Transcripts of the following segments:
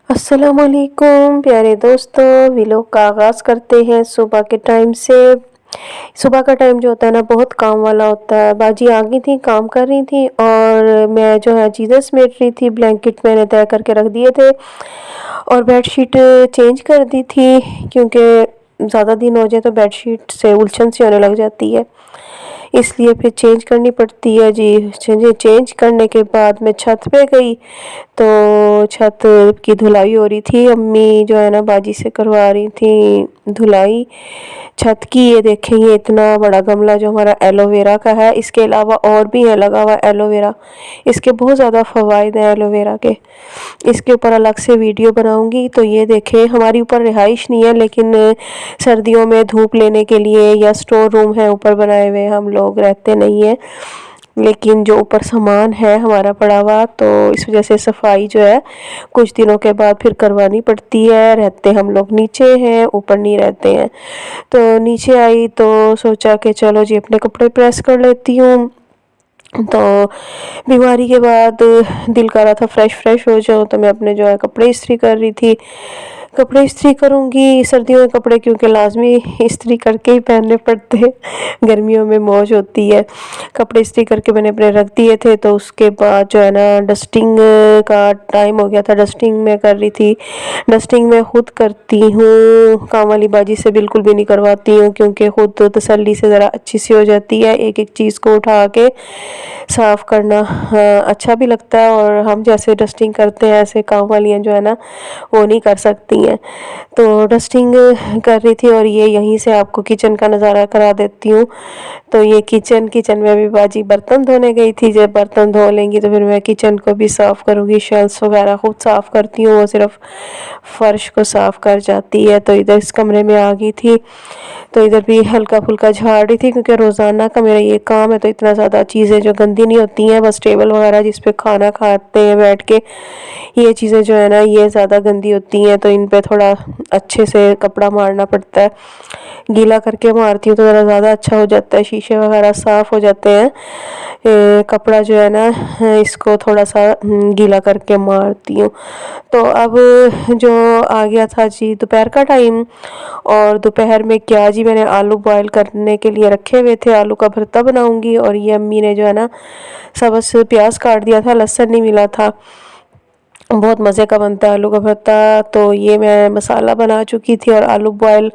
अस्सलाम वालेकुम प्यारे दोस्तों, व्लॉग का आगाज़ करते हैं सुबह के टाइम से। सुबह का टाइम जो होता है ना बहुत काम वाला होता है। बाजी आ गई थी, काम कर रही थी और मैं जो है चीज़ें समेट रही थी। ब्लैंकेट मैंने तय करके रख दिए थे और बेडशीट चेंज कर दी थी, क्योंकि ज़्यादा दिन हो जाए तो बेडशीट से उलझन सी होने लग जाती है, इसलिए फिर चेंज करनी पड़ती है जी। चेंज करने के बाद मैं छत पे गई तो छत की धुलाई हो रही थी। अम्मी जो है ना बाजी से करवा रही थी धुलाई छत की। ये देखें, ये इतना बड़ा गमला जो हमारा एलोवेरा का है, इसके अलावा और भी है लगा हुआ एलोवेरा। इसके बहुत ज़्यादा फ़वाइद हैं एलोवेरा के, इसके ऊपर अलग से वीडियो बनाऊंगी। तो ये देखें, हमारी ऊपर रिहाइश नहीं है, लेकिन सर्दियों में धूप लेने के लिए या स्टोर रूम है ऊपर बनाए हुए, हम लोग रहते नहीं हैं, लेकिन जो ऊपर सामान है हमारा पड़ा हुआ, तो इस वजह से सफाई जो है कुछ दिनों के बाद फिर करवानी पड़ती है। रहते हम लोग नीचे हैं, ऊपर नहीं रहते हैं। तो नीचे आई तो सोचा कि चलो जी अपने कपड़े प्रेस कर लेती हूँ। तो बीमारी के बाद दिल कर रहा था फ्रेश फ्रेश हो जाऊँ, तो मैं अपने जो है कपड़े इस्त्री कर रही थी। कपड़े इस्त्री करूँगी सर्दियों में कपड़े, क्योंकि लाजमी इस्त्री करके ही पहनने पड़ते हैं, गर्मियों में मौज होती है। कपड़े इस्त्री करके मैंने अपने रख दिए थे। तो उसके बाद जो है ना डस्टिंग का टाइम हो गया था, डस्टिंग मैं कर रही थी। डस्टिंग मैं खुद करती हूँ, काम वाली बाजी से बिल्कुल भी नहीं करवाती हूँ, क्योंकि खुद तसल्ली से ज़रा अच्छी सी हो जाती है। एक एक चीज़ को उठा के साफ़ करना अच्छा भी लगता है, और हम जैसे डस्टिंग करते हैं ऐसे काम वालियाँ जो है ना वो नहीं कर सकती हैं। तो डस्टिंग कर रही थी और ये यहीं से आपको किचन का नज़ारा करा देती हूँ। तो ये किचन में भी बाजी बर्तन धोने गई थी। जब बर्तन धो लेंगी तो फिर मैं किचन को भी साफ़ करूँगी। शेल्फ्स वगैरह खुद साफ़ करती हूँ, वो सिर्फ फ़र्श को साफ़ कर जाती है। तो इधर इस कमरे में आ गई थी, तो इधर भी हल्का फुल्का झाड़ रही थी, क्योंकि रोज़ाना का मेरा ये काम है। तो इतना ज़्यादा चीज़ें जो गंदी नहीं होती हैं, बस टेबल वगैरह जिस पे खाना खाते हैं बैठ के, ये चीज़ें जो है ना ये ज़्यादा गंदी होती हैं, तो इन पे थोड़ा अच्छे से कपड़ा मारना पड़ता है। गीला करके मारती हूँ तो ज़रा ज़्यादा अच्छा हो जाता है, शीशे वगैरह साफ़ हो जाते हैं। कपड़ा जो है ना इसको थोड़ा सा गीला करके मारती हूँ। तो अब जो आ गया था जी दोपहर का टाइम, और दोपहर में क्या जी मैंने आलू बॉयल करने के लिए रखे हुए थे, आलू का भरता बनाऊंगी। और ये अम्मी ने जो है ना सबस प्याज काट दिया था, लहसुन नहीं मिला था। बहुत मज़े का बनता है आलू का भरता। तो ये मैं मसाला बना चुकी थी और आलू बॉयल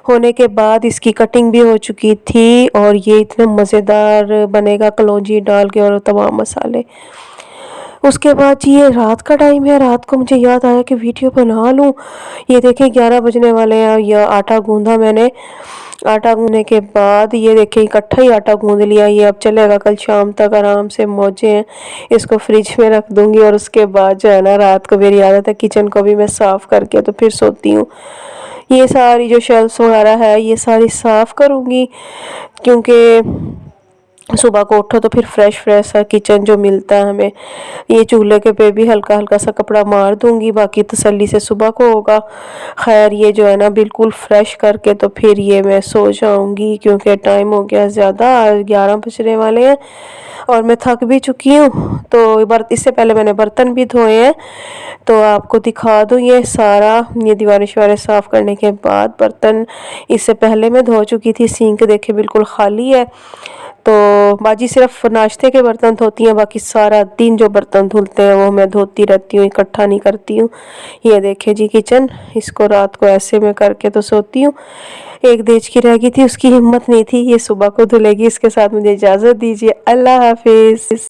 होने के बाद इसकी कटिंग भी हो चुकी थी, और ये इतना मज़ेदार बनेगा कलौंजी डाल के और तमाम मसाले। उसके बाद जी ये रात का टाइम है, रात को मुझे याद आया कि वीडियो बना लूँ। ये देखें 11 बजने वाले हैं, यह आटा गूंदा मैंने। आटा गूंदने के बाद ये देखें इकट्ठा ही आटा गूंद लिया। ये अब चलेगा कल शाम तक आराम से, मौजे हैं। इसको फ्रिज में रख दूंगी, और उसके बाद जो है ना रात को मेरी आदत है किचन को भी मैं साफ़ करके तो फिर सोती हूँ। ये सारी जो शेल्फ्स वगैरह है ये सारी साफ़ करूँगी, क्योंकि सुबह को उठो तो फिर फ्रेश फ्रेश सा किचन जो मिलता है हमें। ये चूल्हे के पे भी हल्का हल्का सा कपड़ा मार दूंगी, बाकी तसल्ली से सुबह को होगा। खैर ये जो है ना बिल्कुल फ्रेश करके तो फिर ये मैं सो जाऊंगी, क्योंकि टाइम हो गया ज़्यादा, 11 बजने वाले हैं और मैं थक भी चुकी हूँ। तो इससे पहले मैंने बर्तन भी धोए हैं, तो आपको दिखा दूँ ये सारा। ये दीवारें शिवारें साफ़ करने के बाद बर्तन इससे पहले मैं धो चुकी थी। सिंक देखे बिल्कुल खाली है। तो बाजी सिर्फ नाश्ते के बर्तन धोती हैं, बाकी सारा दिन जो बर्तन धुलते हैं वो मैं धोती रहती हूँ, इकट्ठा नहीं करती हूँ। ये देखे जी किचन, इसको रात को ऐसे में करके तो सोती हूँ। एक देज की रह गई थी, उसकी हिम्मत नहीं थी, ये सुबह को धुलेगी। इसके साथ मुझे इजाज़त दीजिए, अल्लाह हाफिज़।